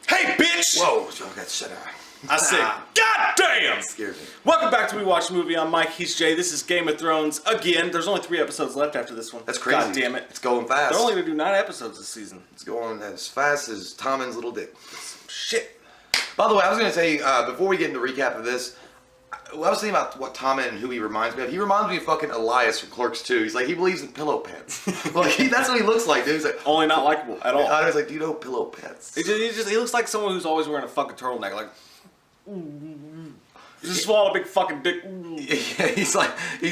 Hey, bitch! Whoa, I got shut out. I said, God damn! Scared me. Welcome back to We Watch a Movie. I'm Mike, he's Jay. This is Game of Thrones. Again, there's only 3 episodes left after this one. That's crazy. God damn it. It's going fast. They're only going to do 9 episodes this season. It's going as fast as Tommen's little dick. Shit. By the way, I was going to say, before we get into recap of this, I was thinking about what Tommen and who he reminds me of. He reminds me of fucking Elias from Clerks 2. He's like, he believes in pillow pets. That's what he looks like, dude. He's like, Only not likable at all. I was like, do you know pillow pets? He looks like someone who's always wearing a fucking turtleneck. Like, just swallow a big fucking dick. Yeah, he's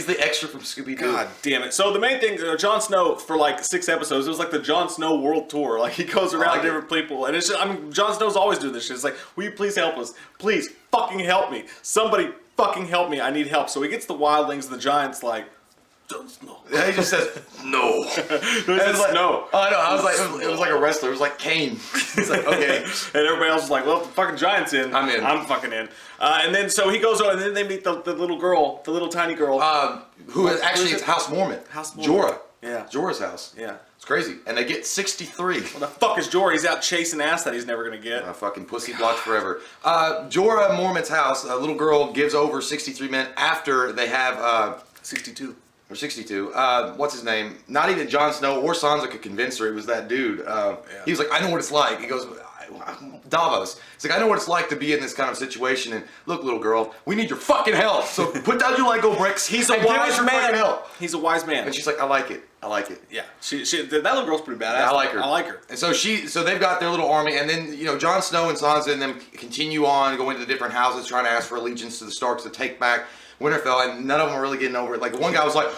the extra from Scooby-Doo. God damn it. So the main thing, Jon Snow, for like 6 episodes, it was like the Jon Snow world tour. Like, he goes around different people. And it's just, I mean, Jon Snow's always doing this shit. It's like, will you please help us? Please fucking help me. Somebody fucking help me. I need help. So he gets the wildlings and the giants like, Jon Snow. Yeah, he just says, no. It was like, no. Oh, I know. I was like, it was like a wrestler. It was like Kane. It's like, okay. And everybody else was like, well, if the fucking giant's in, I'm in. I'm fucking in. And then, so he goes on, and then they meet the little girl, the little tiny girl. Who is actually, it's House Mormon. House Mormon. Jorah. Yeah. Jorah's house. Yeah. It's crazy. And they get 63. What the fuck is Jorah? He's out chasing ass that he's never gonna get. Fucking pussy blocked forever. Jorah Mormon's house, a little girl gives over 63 men after they have 62. Or 62. What's his name? Not even Jon Snow or Sansa could convince her. It was that dude. He was like, I know what it's like. He goes, Davos. He's like, I know what it's like to be in this kind of situation. And look, little girl, we need your fucking help. So put down your Lego bricks. He's a and give us wise your fucking man. help. He's a wise man. And she's like, I like it. I like it. Yeah. That little girl's pretty badass. I like her. I like her. And so they've got their little army, and then Jon Snow and Sansa and them continue on, going to the different houses, trying to ask for allegiance to the Starks to take back Winterfell, and none of them are really getting over it. Like one guy was like,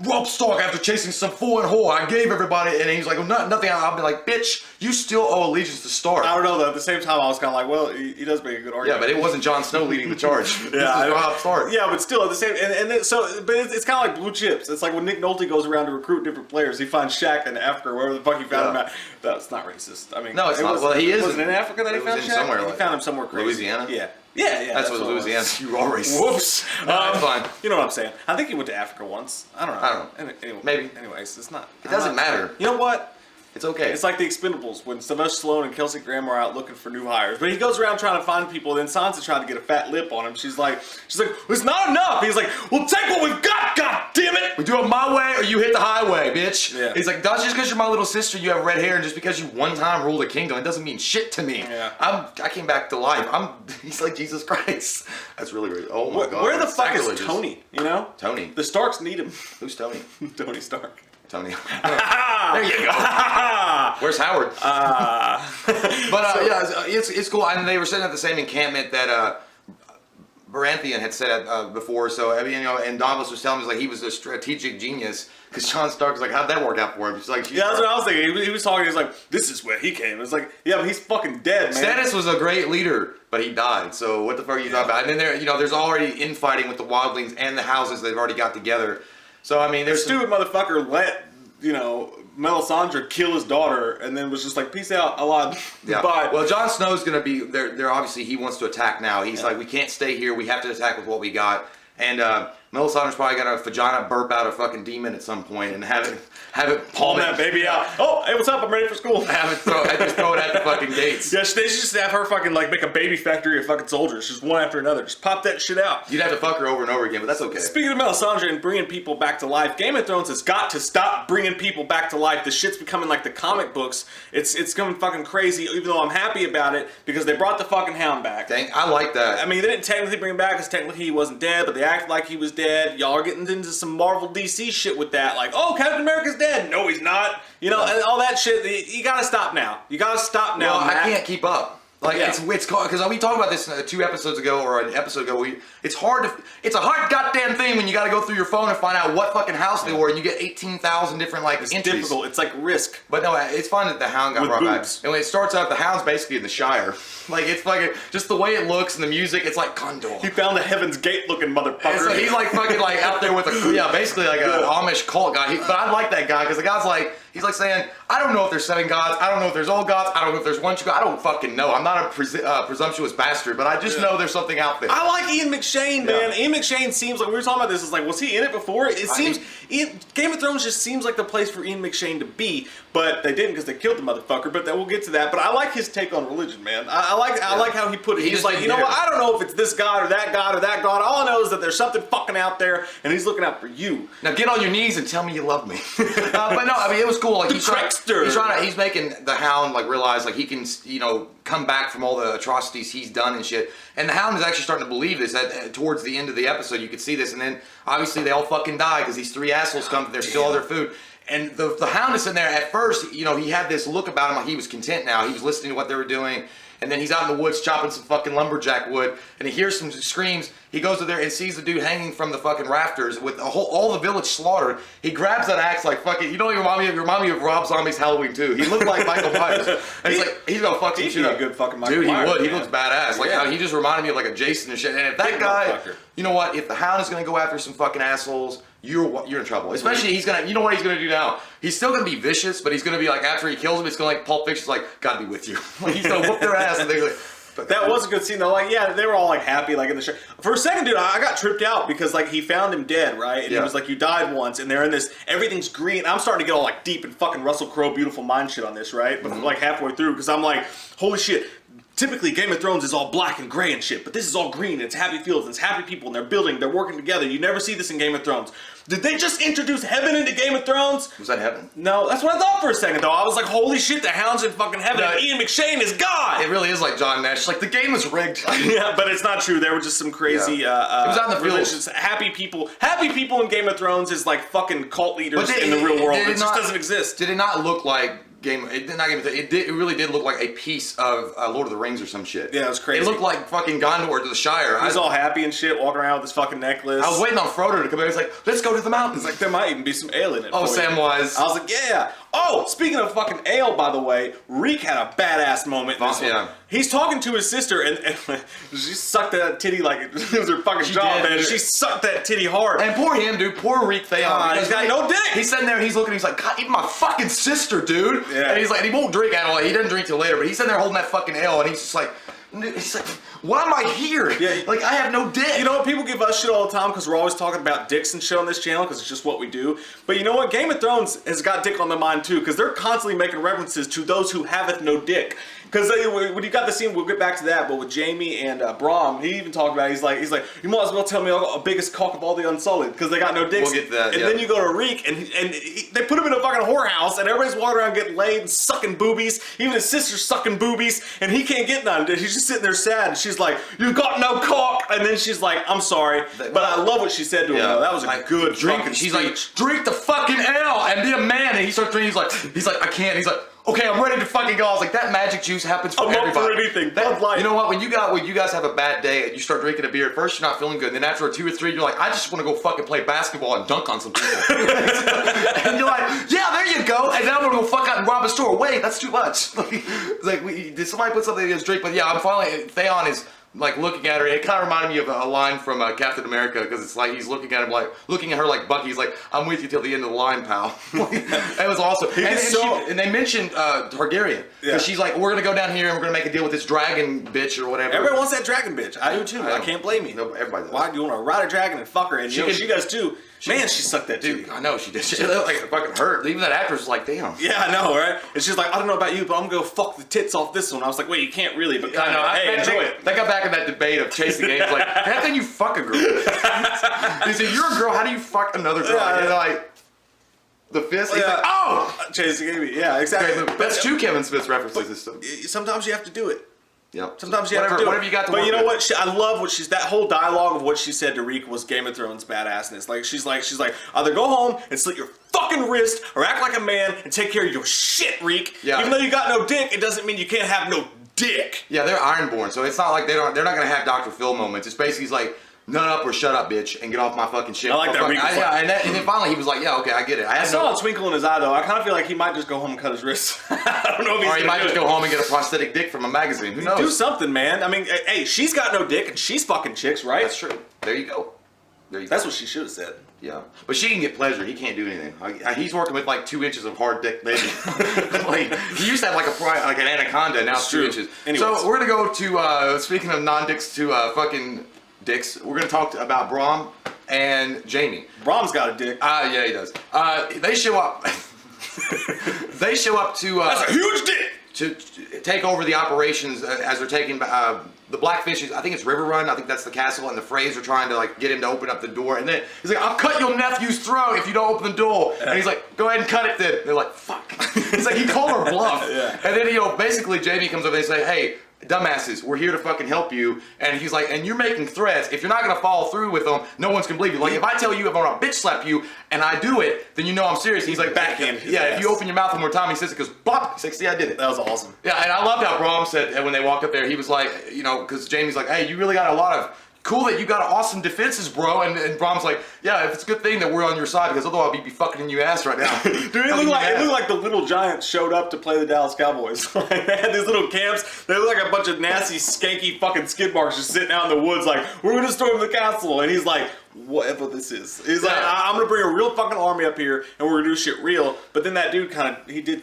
Robb Stark, after chasing some fool and whore, I gave everybody, and he's like, well, nothing. I'll be like, bitch, you still owe allegiance to Stark. I don't know though. At the same time, I was kind of like, well, he does make a good argument. Yeah, but it wasn't Jon Snow leading the charge. Yeah, This is Robb Stark. Yeah, but still at the same, and then, so, but it's kind of like Blue Chips. It's like when Nick Nolte goes around to recruit different players, he finds Shaq in Africa, or wherever the fuck he found him at. That's not racist. I mean, No, it's not. Well, he is. Wasn't in Africa that he found Shaq? Somewhere. He found him somewhere crazy. Louisiana. Yeah. Yeah. That's what Louisiana. You are racist. Whoops. That's fine. You know what I'm saying? I think he went to Africa once. I don't know. Anyway, maybe. Anyways, it's not. It doesn't matter. You know what? It's okay. It's like the Expendables when Sylvester Stallone and Kelsey Grammer are out looking for new hires. But he goes around trying to find people, and then Sansa trying to get a fat lip on him. She's like, it's not enough. He's like, well, take what we've got, god damn it. We do it my way or you hit the highway, bitch. Yeah. He's like, just because you're my little sister, you have red hair, and just because you one time ruled a kingdom, it doesn't mean shit to me. Yeah. I came back to life. He's like Jesus Christ. That's really, oh my God. Where the fuck sacrilegious. is Tony? You know? Tony. The Starks need him. Who's Tony? Tony Stark. Tony. There you go. Where's Howard? But yeah, it's cool. And they were sitting at the same encampment that Baratheon had set at before. So I mean, and Davos was telling me like he was a strategic genius because Jon Stark was like, how'd that work out for him? He's like, yeah, that's what I was thinking. He was talking. He was like, this is where he came. It's like, yeah, but he's fucking dead, man. Stannis was a great leader, but he died. So what the fuck are you talking about? And then there's already infighting with the wildlings and the houses they've already got together. So I mean, there's stupid motherfucker let Melisandre kill his daughter and then was just like, peace out, Allah. Yeah. Bye. Well, Jon Snow's gonna be there. Obviously, he wants to attack now. He's like, we can't stay here. We have to attack with what we got. And Melisandre's probably gonna vagina burp out a fucking demon at some point and have it palm that baby out. Oh, hey, what's up? I'm ready for school. Just throw it at the fucking gates. Yeah, they should just have her fucking like make a baby factory of fucking soldiers, just one after another. Just pop that shit out. You'd have to fuck her over and over again, but that's okay. Speaking of Melisandre and bringing people back to life, Game of Thrones has got to stop bringing people back to life. The shit's becoming like the comic books. It's coming fucking crazy. Even though I'm happy about it because they brought the fucking Hound back. Dang, I like that. I mean, they didn't technically bring him back because technically he wasn't dead, but they acted like he was dead. Y'all are getting into some Marvel DC shit with that. Like, oh, Captain America's dead. No, he's not. And all that shit. You gotta stop now. You gotta stop now, Well, Matt. I can't keep up. Like it's because we talked about this 2 episodes ago or an episode ago. It's a hard goddamn thing when you got to go through your phone and find out what fucking house they were, and you get 18,000 different It's entries. difficult. It's like Risk. But no, it's fun that the Hound got With brought back. boobs. And when it starts out, the Hound's basically in the Shire. Like it's like just the way it looks and the music. It's like Condor. He found a Heaven's Gate looking motherfucker. So he's like fucking like out there with basically like an Amish cult guy. But I like that guy because the guy's like He's like saying, I don't know if there's 7 gods. I don't know if there's all gods. I don't know if there's one true God. I don't fucking know. I'm not a presumptuous bastard, but I just know there's something out there. I like Ian McShane, man. Ian McShane seems like, we were talking about this, it's like, was he in it before? It seems, Game of Thrones just seems like the place for Ian McShane to be, but they didn't because they killed the motherfucker, but we'll get to that. But I like his take on religion, man. I like how he put it. He's like, you know what, I don't know if it's this God or that God or that God. All I know is that there's something fucking out there, and he's looking out for you. Now get on your knees and tell me you love me. But no, I mean, it was cool. Like, he's making the Hound, like, realize, like, he can, you know, come back from all the atrocities he's done and shit. And the Hound is actually starting to believe this. Towards the end of the episode, you could see this. And then, obviously, they all fucking die because these 3 assholes come, they're still all their food. And the Hound is sitting there. At first, you know, he had this look about him like he was content now. He was listening to what they were doing. And then he's out in the woods chopping some fucking lumberjack wood, and he hears some screams. He goes to there and sees the dude hanging from the fucking rafters with all the village slaughtered. He grabs that axe like fucking. You know, you remind me of Rob Zombie's Halloween 2. He looked like Michael Myers. And he's like, he's gonna fuck some shit up. Good fucking Michael Dude, Myers, he would. man. He looks badass. Like how he just reminded me of like a Jason and shit. And if that guy, you know what? If the Hound is gonna go after some fucking assholes, you're in trouble. Especially he's gonna. You know what he's gonna do now? He's still gonna be vicious, but he's gonna be like, after he kills him, it's gonna like Pulp Fiction's like, gotta be with you. He's gonna whoop their ass and they're like. That was a good scene though. Like, yeah, they were all like happy, like in the show. For a second, dude, I got tripped out because like he found him dead, right? And he was like, "You died once," and they're in this. Everything's green. I'm starting to get all like deep and fucking Russell Crowe, Beautiful Mind shit on this, right? But like halfway through, because I'm like, holy shit. Typically, Game of Thrones is all black and gray and shit, but this is all green. It's happy fields, and it's happy people, and they're building, they're working together. You never see this in Game of Thrones. Did they just introduce heaven into Game of Thrones? Was that heaven? No, that's what I thought for a second, though. I was like, holy shit, the Hound's in fucking heaven, and Ian McShane is God! It really is like John Nash. Like, the game is rigged. Yeah, but it's not true. There were just some crazy, it was out in the religious, happy people. Happy people in Game of Thrones is like fucking cult leaders in the real world. It just doesn't exist. Did it not look like it really did look like a piece of Lord of the Rings or some shit. Yeah, it was crazy. It looked like fucking Gondor to the Shire. He's all happy and shit, walking around with this fucking necklace. I was waiting on Frodo to come in. He's like, let's go to the mountains. Like, there might even be some ale in it. Oh, Samwise. I was like, yeah. Oh, speaking of fucking ale, by the way, Reek had a badass moment in this one. He's talking to his sister, and she sucked that titty like it was her fucking job, man. She sucked that titty hard. And poor him, dude. Poor Reek Theon. He's got no dick. He's sitting there, he's looking, he's like, God, even my fucking sister, dude. Yeah. And he's like, and he won't drink at all. He doesn't drink till later, but he's sitting there holding that fucking ale, and he's like, why am I here? Yeah. Like, I have no dick. You know what? People give us shit all the time because we're always talking about dicks and shit on this channel because it's just what we do. But you know what? Game of Thrones has got dick on the mind too because they're constantly making references to those who haveth no dick. Because when you got the scene, we'll get back to that, but with Jaime and Bronn, he even talked about it. He's like, you might as well tell me I got the biggest cock of all the Unsullied because they got no dicks. We'll get to that, and then you go to Reek, and they put him in a fucking whorehouse, and everybody's walking around getting laid and sucking boobies. Even his sister's sucking boobies, and he can't get none. He's just sitting there sad, and she's like, you've got no cock. And then she's like, I'm sorry, but I love what she said to him, though. That was a good fucking She's speech. like, drink the fucking ale and be a man. And he starts drinking, he's like, I can't. He's like, okay, I'm ready to fucking go. I was like, that magic juice happens for everybody. I'm up for anything. Bud Light. You know what? When you guys have a bad day and you start drinking a beer, at first you're not feeling good. And then after 2 or 3, you're like, I just want to go fucking play basketball and dunk on some people. And you're like, yeah, there you go. And now I'm gonna go fuck out and rob a store. Wait, that's too much. Did somebody put something in his drink? But yeah, I'm finally. Theon is like looking at her. It kind of reminded me of a line from Captain America because it's like he's looking at her like Bucky. He's like, I'm with you till the end of the line, pal. It was awesome. And they mentioned Targaryen because she's like, we're gonna go down here and we're gonna make a deal with this dragon bitch or whatever. Everyone wants that dragon bitch. I do too. I can't blame you. No, everybody does. Why do you want to ride a dragon and fuck her? And she does too. Man, she sucked that dude. I know she did. She looked like it fucking hurt. Even that actress was like, damn. Yeah, I know, right? And she's like, I don't know about you, but I'm gonna go fuck the tits off this one. I was like, wait, you can't really, but kind of. Hey, enjoy it. They got back in that debate of chasing games. Like, how can you fuck a girl? He said, you're a girl. How do you fuck another girl? And they're like, the fist. He's like, oh, chasing Amy. Yeah, exactly. Okay, that's two Kevin Smith references. This stuff. Sometimes you have to do it. Yeah. Sometimes you have to do it. Whatever you got to But you know what? I love what that whole dialogue of what she said to Reek was Game of Thrones badassness. Like she's like, either go home and slit your fucking wrist or act like a man and take care of your shit, Reek. Yeah. Even though you got no dick, it doesn't mean you can't have no dick. Yeah, they're Ironborn, so it's not like they're not gonna have Dr. Phil moments. It's basically like, nut up or shut up, bitch, and get off my fucking shit. I like that. And then finally he was like, yeah, okay, I get it. I saw a twinkle in his eye though. I kind of feel like he might just go home and cut his wrist. I don't know if he's or he might just go home and get a prosthetic dick from a magazine. Who knows? Do something, man. I mean, hey, she's got no dick and she's fucking chicks, right? That's true. There you go. That's what she should have said. Yeah, but she can get pleasure. He can't do anything. He's working with like 2 inches of hard dick, baby. Like he used to have like an anaconda. Now it's 2 inches. Anyways. So we're gonna go to speaking of non-dicks to fucking dicks. We're gonna talk about Brom and Jamie. Brom's got a dick. Yeah, he does. They show up. They show up to. That's a huge dick. To take over the operations as they're taking the Blackfish. I think it's River Run. I think that's the castle, and the Freys are trying to like get him to open up the door. And then he's like, "I'll cut your nephew's throat if you don't open the door." And he's like, "Go ahead and cut it then." They're like, "Fuck." It's like he called her bluff. Yeah. And then basically Jamie comes over and they say, "Hey, dumbasses, we're here to fucking help you." And he's like, "And you're making threats. If you're not gonna follow through with them, no one's gonna believe you. Like if I tell you if I'm gonna bitch slap you and I do it, then you know I'm serious." And he's like, Backhand his yeah. ass. If you open your mouth one more time, he says it goes bop. He's like, "See, I did it." That was awesome. Yeah, and I loved how Brom said when they walked up there, he was like, because Jamie's like, "Hey, you really got a lot of cool that you got awesome defenses, bro." And Brom's like, "Yeah, if it's a good thing that we're on your side because otherwise I'd be fucking in your ass right now." Dude, it looked like the Little Giants showed up to play the Dallas Cowboys. Like, they had these little camps. They look like a bunch of nasty, skanky fucking skid marks just sitting out in the woods like, "We're gonna storm the castle." And he's like, "Whatever this is." He's like, "I'm gonna bring a real fucking army up here and we're gonna do shit real." But then that dude did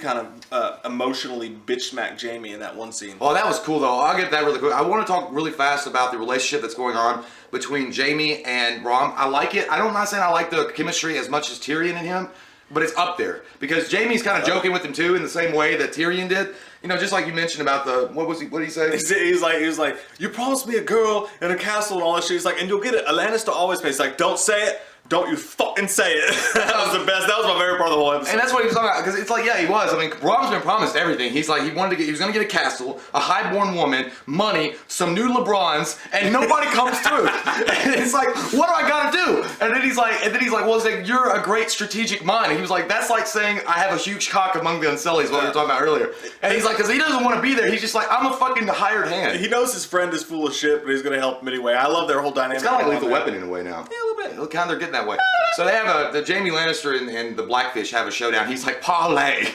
emotionally bitch smack Jamie in that one scene. Oh, that was cool though. I'll get that really quick. I want to talk really fast about the relationship that's going on between Jamie and Brom. I like it. I'm not saying I like the chemistry as much as Tyrion and him, but it's up there because Jamie's kind of joking with him too in the same way that Tyrion did. Just like you mentioned about what did he say? He was like, "You promised me a girl and a castle and all that shit." He's like, "And you'll get it. A Lannister always pays." He's like, "Don't say it. Don't you fucking say it." That was the best. That was my favorite part of the whole episode. And that's what he was talking about, because it's like, yeah, he was. I mean, Brom's been promised everything. He's like, he was going to get a castle, a highborn woman, money, some new LeBrons, and nobody comes through. And it's like, what do I gotta do? And then he's like, well, it's like, you're a great strategic mind. And he was like, that's like saying I have a huge cock among the Unsullies, what we were talking about earlier. And he's like, because he doesn't want to be there. He's just like, I'm a fucking hired hand. He knows his friend is full of shit, but he's gonna help him anyway. I love their whole dynamic. It's kind of like Lethal Weapon in a way now. Yeah, a little bit. Look how they're getting that way. So they have the Jamie Lannister and the Blackfish have a showdown. He's like, parlay.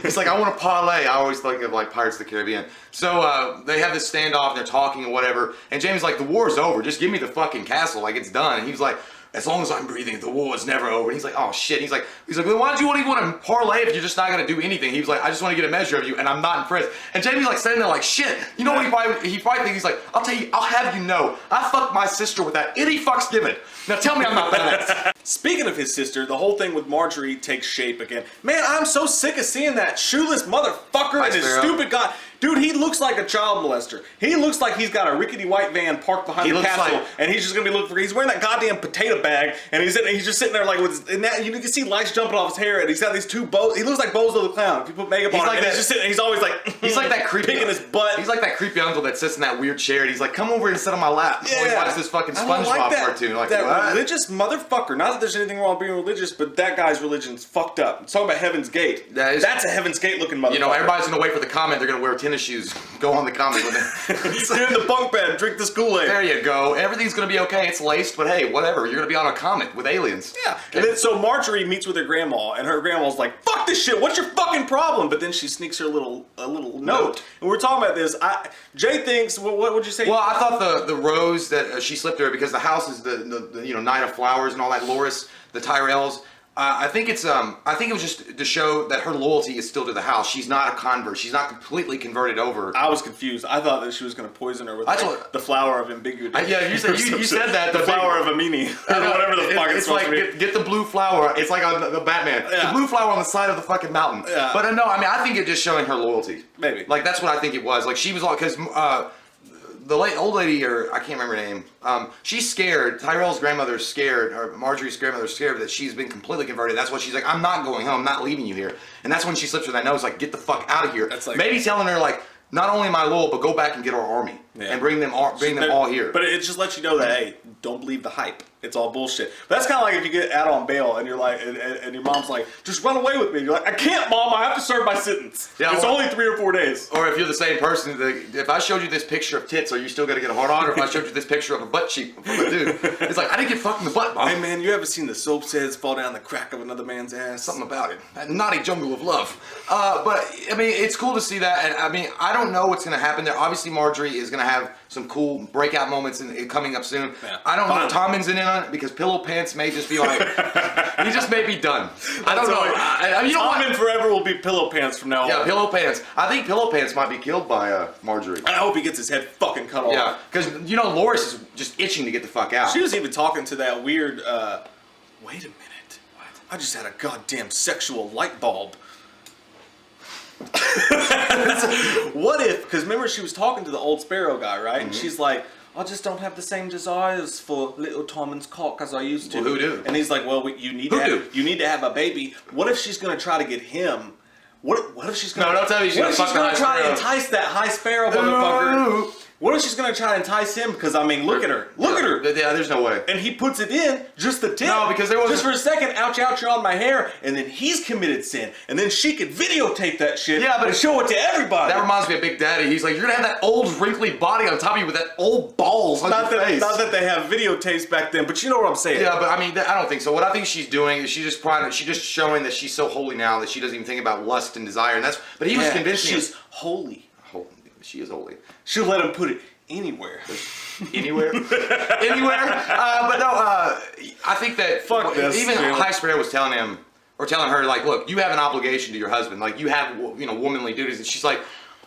He's like, I want to parlay. I always think of like Pirates of the Caribbean. So they have this standoff and they're talking and whatever. And Jamie's like, the war's over. Just give me the fucking castle. Like, it's done. And he was like, as long as I'm breathing, the war is never over. And he's like, oh shit. He's like, well, why don't you even want to parlay if you're just not gonna do anything? He was like, I just want to get a measure of you, and I'm not impressed. And Jamie's like standing there like, shit. You know what he probably thinks? He's like, I'll tell you, I'll have you know, I fucked my sister without any fucks given. Now tell me I'm not badass. Speaking of his sister, the whole thing with Marjorie takes shape again. Man, I'm so sick of seeing that shoeless motherfucker and his stupid guy. Dude, he looks like a child molester. He looks like he's got a rickety white van parked behind the castle, and he's just gonna be looking for. He's wearing that goddamn potato bag, and he's just sitting there like with. And that, you can see lights jumping off his hair, and he's got these two bows. He looks like Bozo the Clown. If you put makeup on, like him, and he's just sitting. He's always like. He's like that creepy. Picking his butt. He's like that creepy uncle that sits in that weird chair, and he's like, "Come over and sit on my lap." Yeah. While he watches this fucking SpongeBob cartoon. Like that what? religious motherfucker. Not that there's anything wrong with being religious, but that guy's religion's fucked up. It's talking about Heaven's Gate. That's a Heaven's Gate looking motherfucker. Everybody's gonna wait for the comment. They're gonna wear tennis shoes. Go on the comment with it. Get in the bunk bed, drink this Kool-Aid. There you go. Everything's gonna be okay. It's laced, but hey, whatever. You're gonna be on a comet with aliens. Yeah. Okay. And then so Marjorie meets with her grandma, and her grandma's like, "Fuck this shit. What's your fucking problem?" But then she sneaks her a little note. And we're talking about this. Jay thinks. What would you say? Well, I thought the rose that she slipped her because the house is the Night of Flowers and all that. Loras, the Tyrells. I think it was just to show that her loyalty is still to the house. She's not a convert. She's not completely converted over. I was confused. I thought that she was going to poison her with the flower of ambiguity. Yeah, you said that. The flower of Amini. Whatever the fuck it's supposed like, to be. Get the blue flower. It's like on the Batman. Yeah. The blue flower on the side of the fucking mountain. Yeah. But no, I mean, I think it's just showing her loyalty. Maybe. Like, that's what I think it was. Like, she was all, because the old lady, or I can't remember her name, she's scared. Tyrell's grandmother's scared, or Marjorie's grandmother's scared that she's been completely converted. That's why she's like, I'm not going home, I'm not leaving you here. And that's when she slips her that nose, like, get the fuck out of here. That's like, maybe telling her, like, not only am I loyal, but go back and get our army. Yeah. And bring them all here. But it just lets you know that, hey, don't believe the hype. It's all bullshit. But that's kind of like if you get out on bail and you're like, and your mom's like, just run away with me. You're like, I can't, Mom. I have to serve my sentence. Yeah, it's only 3 or 4 days. Or if you're the same person, if I showed you this picture of tits, are you still gonna get a hard on? Or if I showed you this picture of a butt cheek from a dude, it's like, I didn't get fucked in the butt, Mom. Hey man, you ever seen the soap's heads fall down the crack of another man's ass? Something about it. That naughty jungle of love. But I mean, it's cool to see that. And I mean, I don't know what's gonna happen there. Obviously, Marjorie is gonna have some cool breakout moments coming up soon. Yeah. I don't know. Tommen's in on it because Pillow Pants may just be like, he just may be done. I don't know. You know Tom what? and Forever will be Pillow Pants from now on. Yeah, Pillow Pants. I think Pillow Pants might be killed by Marjorie. I hope he gets his head fucking cut off. Yeah, because you know Loris is just itching to get the fuck out. She was even talking to that weird. Wait a minute. What? I just had a goddamn sexual light bulb. What if? Because remember, she was talking to the old Sparrow guy, right? And she's like, "I just don't have the same desires for little Tommen's cock as I used to." Well, who do? And he's like, "Well, you need Who to do? have, you need to have a baby." What if she's gonna try to get him? What if she's gonna? No, don't tell me she's what if gonna she's fuck gonna the try High to Sparrow. entice that High Sparrow motherfucker? What if she's gonna try to entice him? Because I mean, look at her, look at her. Yeah, there's no way. And he puts it in just the tip. No, because there wasn't- just for a second. Ouch, ouch, you're on my hair. And then he's committed sin. And then she could videotape that shit. Yeah, but- and show it to everybody. That reminds me of Big Daddy. He's like, you're gonna have that old wrinkly body on top of you with that old balls on not your that, face. not that they have videotapes back then, but you know what I'm saying. Yeah, but I mean, I don't think so. What I think she's doing is she's just showing that she's so holy now that she doesn't even think about lust and desire. And that's, but he was convincing she's us. holy. She is holy. She'll let him put it anywhere. Anywhere, anywhere. But no, I think that Fuck this, even Jalen. High Sparrow was telling him or telling her like, look, you have an obligation to your husband. Like you have, womanly duties. And she's like,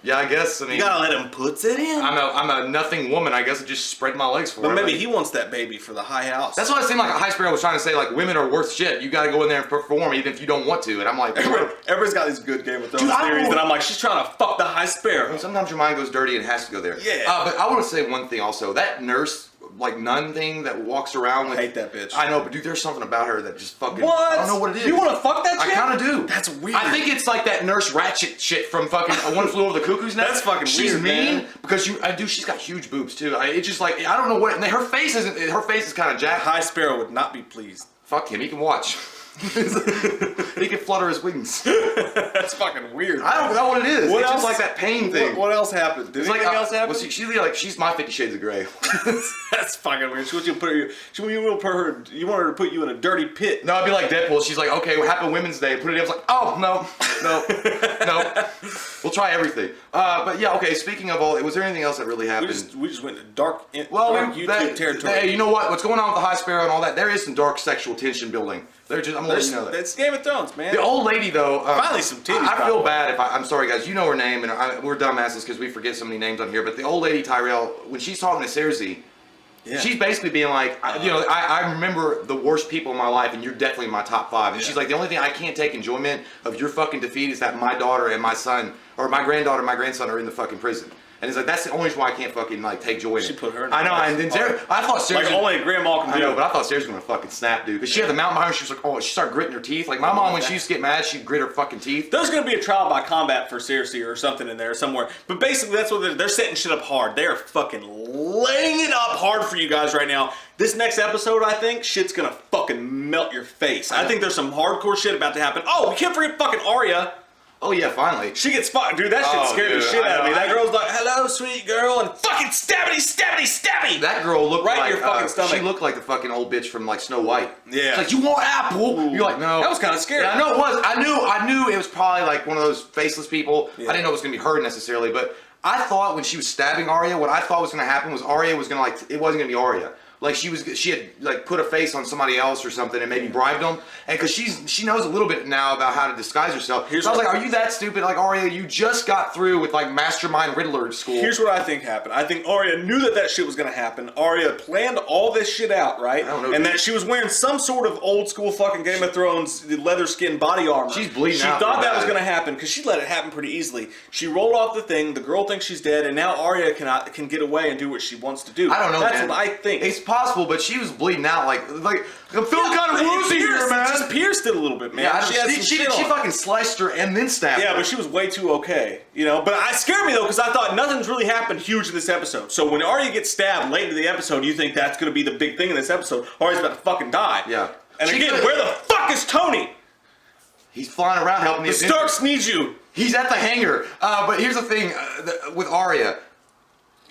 yeah, I guess. I mean, You gotta let him put it in. I'm a nothing woman. I guess I just spread my legs for But her. maybe Like, he wants that baby for the high house. that's what it seemed like High Sparrow was trying to say. Like women are worth shit. You got to go in there and perform even if you don't want to. And I'm like, Everybody's got these good Game of Thrones Dude, I theories, don't- and I'm like, she's trying to fuck the High Sparrow. sometimes your mind goes dirty and has to go there. Yeah. But I want to say one thing also. That nurse, like nun thing that walks around with. I hate that bitch. I know, but dude, there's something about her that just fucking. What? I don't know what it is. You want to fuck that I chick? kind of do. That's weird. I think it's like that Nurse Ratchet shit from fucking One Flew Over the Cuckoo's Nest. That's fucking She's weird, mean man. because she's got huge boobs too. It's just like I don't know what. And her face isn't. Her face is kind of jacked. High Sparrow would not be pleased. Fuck him. He can watch. He can flutter his wings. That's fucking weird. I don't know what it is. What it's else? just like that pain thing. What else happened? Did It's anything like else happen? well, she's my 50 Shades of Grey. That's fucking weird. She wants you to put her. You want her to put you in a dirty pit. No, I'd be like Deadpool. She's like, okay, what happened Women's Day? Put it in. I was like, oh, no. We'll try everything. But yeah, okay, speaking of all, was there anything else that really happened? We just went to dark Well, YouTube territory. Hey, you know what? What's going on with the High Sparrow and all that? There is some dark sexual tension building. I'm gonna let you know that. That's Game of Thrones, man. The old lady, though. Finally, some titties. I feel bad if I'm sorry, guys. You know her name, and we're dumbasses because we forget so many names on here. But the old lady Tyrell, when she's talking to Cersei, Yeah. she's basically being like, I remember the worst people in my life, and you're definitely in my top 5. And she's like, the only thing I can't take enjoyment of your fucking defeat is that my daughter and my son, or my granddaughter and my grandson are in the fucking prison. And it's like, that's the only reason why I can't fucking like take joy in it. She put her in I know, the and then I thought Cersei. like only a grandma can I do. know, but I thought Sarah was gonna fucking snap, dude. Because she had the mountain behind her. She was like, oh, she started gritting her teeth. Like my mom, when she used to get mad, she'd grit her fucking teeth. There's going to be a trial by combat for Cersei or something in there somewhere. But basically, that's what they're setting shit up hard. They are fucking laying it up hard for you guys right now. This next episode, I think, shit's going to fucking melt your face. I think there's some hardcore shit about to happen. Oh, we can't forget fucking Arya. Oh yeah, finally. She gets fucked. Dude, that shit scared the shit out of me. That girl's like, hello, sweet girl, and fucking stabby, stabby, stabby. That girl looked right like in your fucking stomach. She looked like the fucking old bitch from like Snow White. Yeah. She's like, you want apple? Ooh. You're like, no. That was kind of scary. Yeah, I know it was. I knew it was probably like one of those faceless people. Yeah. I didn't know it was gonna be her necessarily, but I thought when she was stabbing Arya, what I thought was gonna happen was Arya was gonna it wasn't gonna be Arya. Like she had like put a face on somebody else or something and maybe bribed them, and because she knows a little bit now about how to disguise herself. So I was like, are you that stupid? Like Arya, you just got through with like Mastermind Riddler school. Here's what I think happened. I think Arya knew that shit was going to happen. Arya planned all this shit out, right? I don't know, and dude. that she was wearing some sort of old school fucking Game of Thrones leather skin body armor. She's bleeding She out thought pretty that was bad. going to happen because she let it happen pretty easily. She rolled off the thing. The girl thinks she's dead, and now Arya can get away and do what she wants to do. I don't know, That's man. what I think. It's possible, but she was bleeding out like I'm feeling kind of But it woozy here, pierced- man. It just pierced it a little bit, man. Yeah, she had some she shit on. fucking sliced her and then stabbed Yeah, her. but she was way too okay, you know. But it scared me though because I thought nothing's really happened huge in this episode. So when Arya gets stabbed late into the episode, you think that's going to be the big thing in this episode. Arya's about to fucking die. Yeah. And She again, could- where the fuck is Tony? He's flying around helping The the Starks need you. He's at the hangar. But here's the thing with Arya.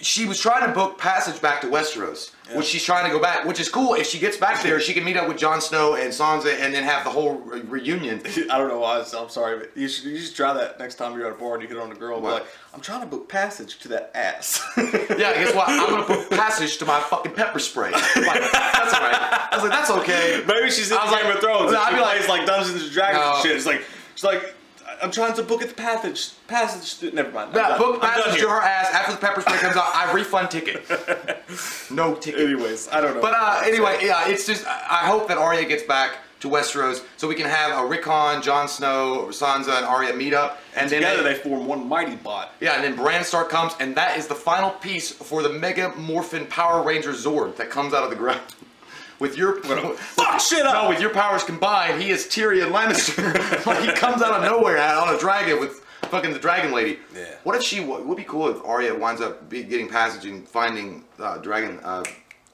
she was trying to book passage back to Westeros, which she's trying to go back, which is cool. If she gets back there, she can meet up with Jon Snow and Sansa and then have the whole reunion. I don't know why. I'm sorry, but you should try that next time you're at a bar and you hit on a girl. Be like, I'm trying to book passage to that ass. Yeah, guess what? I'm gonna book passage to my fucking pepper spray. Like, that's all right. I was like, that's okay. Maybe she's in Game of Thrones. I'd be plays like Dungeons and Dragons and shit. She's like, I'm trying to book it the passage. Never mind. Book passage to her ass after the pepper spray comes out. I refund ticket. No ticket. Anyways, I don't know. But anyway, yeah, it's just I hope that Arya gets back to Westeros so we can have a Rickon, Jon Snow, Sansa, and Arya meet up, and then together they form one mighty bot. Yeah, and then Bran Stark comes, and that is the final piece for the Mega Morphin Power Ranger Zord that comes out of the ground. With your fuck shit up. No, with your powers combined, he is Tyrion Lannister. Like he comes out of nowhere on a dragon with fucking the dragon lady. Yeah. What if she? Would be cool if Arya winds up getting passage and finding dragon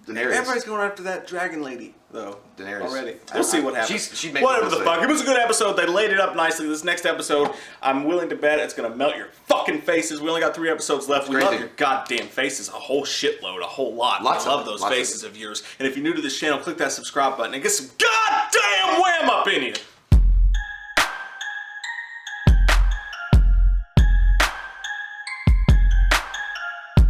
Daenerys. Everybody's going after that dragon lady though. Daenerys. Already. We'll see what happens. She'd make whatever the fuck. It was a good episode. They laid it up nicely. This next episode, I'm willing to bet it's gonna melt your fucking faces. We only got 3 episodes left. We love your goddamn faces. A whole shitload. A whole lot. I love those faces of yours. And if you're new to this channel, click that subscribe button and get some goddamn wham up in you.